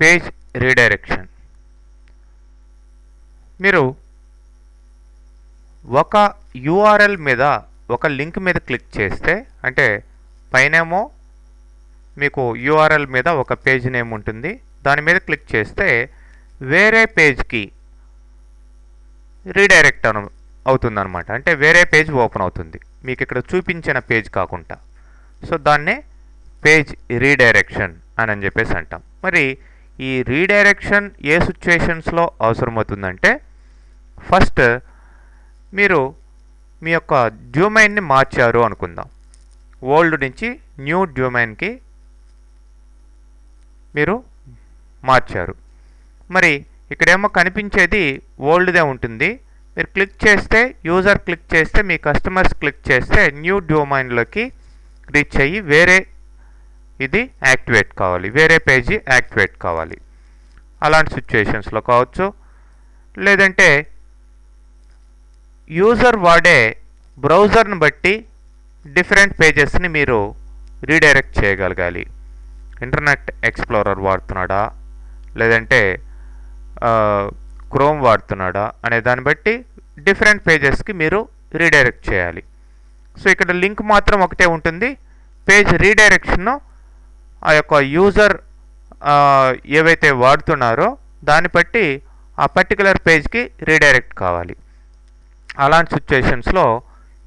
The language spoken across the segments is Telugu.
Page redirection. మీరు ఒక యూఆర్ఎల్ మీద ఒక లింక్ మీద క్లిక్ చేస్తే, అంటే పైనేమో మీకు యూఆర్ఎల్ మీద ఒక పేజ్ నేమ్ ఉంటుంది, దాని మీద క్లిక్ చేస్తే వేరే పేజ్కి రీడైరెక్ట్ అవుతుందన్నమాట. అంటే వేరే పేజ్ ఓపెన్ అవుతుంది, మీకు ఇక్కడ చూపించిన పేజ్ కాకుండా. సో దాన్నే పేజ్ రీడైరెక్షన్ అని చెప్పేసి అంటాం. మరి ఈ రీడైరెక్షన్ ఏ సిచ్యువేషన్స్లో అవసరమవుతుందంటే, ఫస్ట్ మీరు మీ యొక్క డొమైన్ని మార్చారు అనుకుందాం. ఓల్డ్ నుంచి న్యూ డొమైన్కి మీరు మార్చారు. మరి ఇక్కడేమో కనిపించేది ఓల్డ్దే ఉంటుంది. మీరు క్లిక్ చేస్తే, యూజర్ క్లిక్ చేస్తే, మీ కస్టమర్స్ క్లిక్ చేస్తే న్యూ డొమైన్లోకి రీచ్ అయ్యి వేరే ఇది యాక్టివేట్ కావాలి, వేరే పేజీ యాక్టివేట్ కావాలి. అలాంటి సిచ్యువేషన్స్లో కావచ్చు. లేదంటే యూజర్ వాడే బ్రౌజర్ని బట్టి డిఫరెంట్ పేజెస్ని మీరు రీడైరెక్ట్ చేయగలగాలి. ఇంటర్నెట్ ఎక్స్ప్లోరర్ వాడుతున్నాడా, లేదంటే క్రోమ్ వాడుతున్నాడా అనే దాన్ని బట్టి డిఫరెంట్ పేజెస్కి మీరు రీడైరెక్ట్ చేయాలి. సో ఇక్కడ లింక్ మాత్రం ఒకటే ఉంటుంది. పేజ్ రీడైరెక్షన్ ఆ యొక్క యూజర్ ఏవైతే వాడుతున్నారో దాన్ని బట్టి ఆ పర్టికులర్ పేజ్కి రీడైరెక్ట్ కావాలి. అలాంటి సిచ్యువేషన్స్లో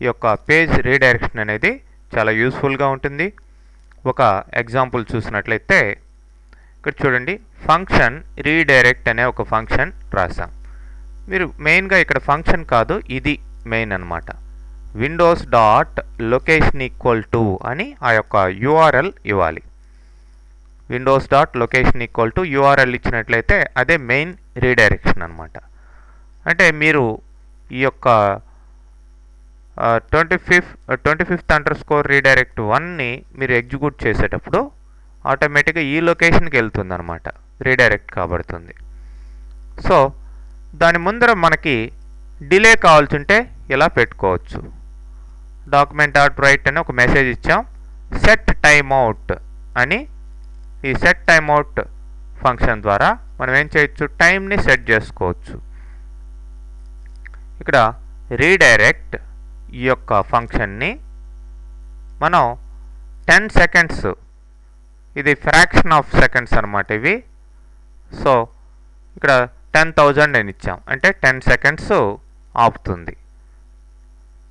ఈ యొక్క పేజ్ రీడైరెక్షన్ అనేది చాలా యూస్ఫుల్గా ఉంటుంది. ఒక ఎగ్జాంపుల్ చూసినట్లయితే ఇక్కడ చూడండి, ఫంక్షన్ రీడైరెక్ట్ అనే ఒక ఫంక్షన్ రాసాం. మీరు మెయిన్గా ఇక్కడ ఫంక్షన్ కాదు, ఇది మెయిన్ అనమాట. Windows dot location equal to అని ఆ యొక్క యూఆర్ఎల్ ఇవ్వాలి. Windows dot location equal to URL ఇచ్చినట్లయితే అదే మెయిన్ రీడైరెక్షన్ అనమాట. అంటే మీరు ఈ యొక్క 25th రీడైరెక్ట్ 1ని మీరు ఎగ్జిక్యూట్ చేసేటప్పుడు ఆటోమేటిక్గా ఈ లొకేషన్కి వెళ్తుంది అనమాట, రీడైరెక్ట్ కాబడుతుంది. సో దాని ముందర మనకి డిలే కావాల్సి ఉంటే ఇలా పెట్టుకోవచ్చు. డాక్యుమెంట్ డాట్ రైట్ అని ఒక మెసేజ్ ఇచ్చాం. సెట్ టైమ్ అవుట్ అని, ఈ సెట్ టైమ్ అవుట్ ఫంక్షన్ ద్వారా మనం ఏం చేయొచ్చు, టైంని సెట్ చేసుకోవచ్చు. ఇక్కడ రీడైరెక్ట్ ఈ యొక్క ఫంక్షన్ని మనం 10 seconds, ఇది ఫ్రాక్షన్ ఆఫ్ సెకండ్స్ అనమాట ఇవి. సో ఇక్కడ 10,000 అని ఇచ్చాం, అంటే 10 seconds ఆపుతుంది,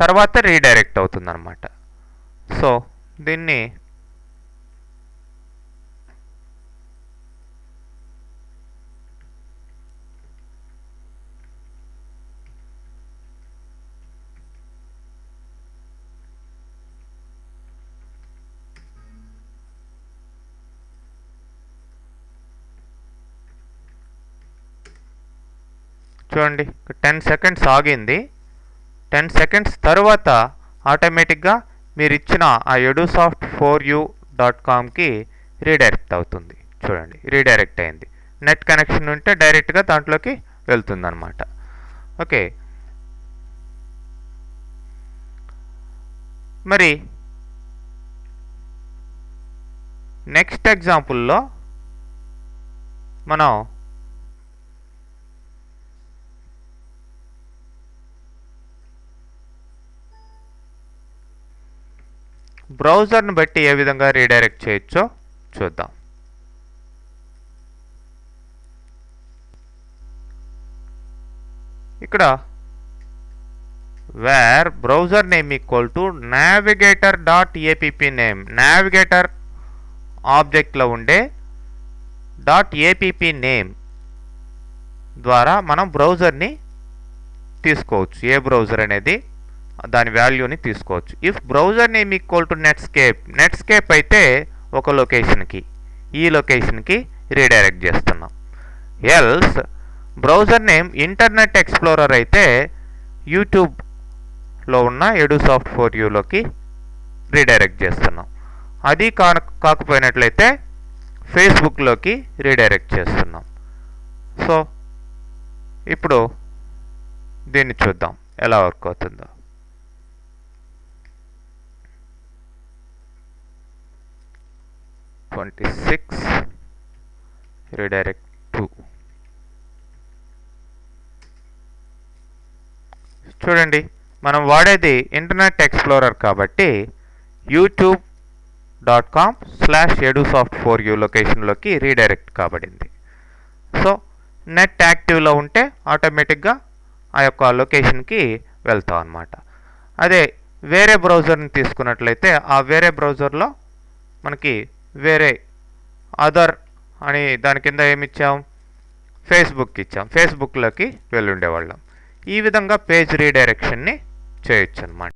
తర్వాత రీడైరెక్ట్ అవుతుంది అనమాట. సో దీన్ని చూడండి, 10 seconds ఆగింది. 10 seconds తర్వాత ఆటోమేటిక్గా మీరు ఇచ్చిన ఆ edusoft4u.comకి రీడైరెక్ట్ అవుతుంది. చూడండి, రీడైరెక్ట్ అయింది. నెట్ కనెక్షన్ ఉంటే డైరెక్ట్గా దాంట్లోకి వెళ్తుందన్నమాట. ఓకే, మరి నెక్స్ట్ ఎగ్జాంపుల్లో మనం బ్రౌజర్ని బట్టి ఏ విధంగా రీడైరెక్ట్ చేయొచ్చో చూద్దాం. ఇక్కడ where browser name equal to navigator.app name, navigator ఆబ్జెక్ట్లో ఉండే .app నేమ్ ద్వారా మనం బ్రౌజర్ని తీసుకోవచ్చు. ఏ బ్రౌజర్ అనేది దాని వాల్యూని తీసుకోవచ్చు. If browser name equal to Netscape అయితే ఒక లొకేషన్కి, ఈ లొకేషన్కి రీడైరెక్ట్ చేస్తున్నాం. Else browser name internet explorer అయితే యూట్యూబ్లో ఉన్న edusoft4uలోకి రీడైరెక్ట్ చేస్తున్నాం. అది కాకపోయినట్లయితే ఫేస్బుక్లోకి రీడైరెక్ట్ చేస్తున్నాం. సో ఇప్పుడు దీన్ని చూద్దాం ఎలా వర్క్ అవుతుందో. Redirect to. చూడండి, మనం వాడేది ఇంటర్నెట్ ఎక్స్ప్లోరర్ కాబట్టి youtube.com/edusoft4u లొకేషన్లోకి రీడైరెక్ట్ కాబడింది. సో నెట్ యాక్టివ్లో ఉంటే ఆటోమేటిక్గా ఆ యొక్క లొకేషన్కి వెళ్తాం అన్నమాట. అదే వేరే బ్రౌజర్ని తీసుకున్నట్లయితే ఆ వేరే బ్రౌజర్లో మనకి వేరే అదర్ అని దాని కింద ఏమిచ్చాం, ఫేస్బుక్ ఇచ్చాం, ఫేస్బుక్లోకి వెళ్ళి ఉండేవాళ్ళం. ఈ విధంగా పేజ్ రీడైరెక్షన్ని చేయొచ్చు అన్నమాట.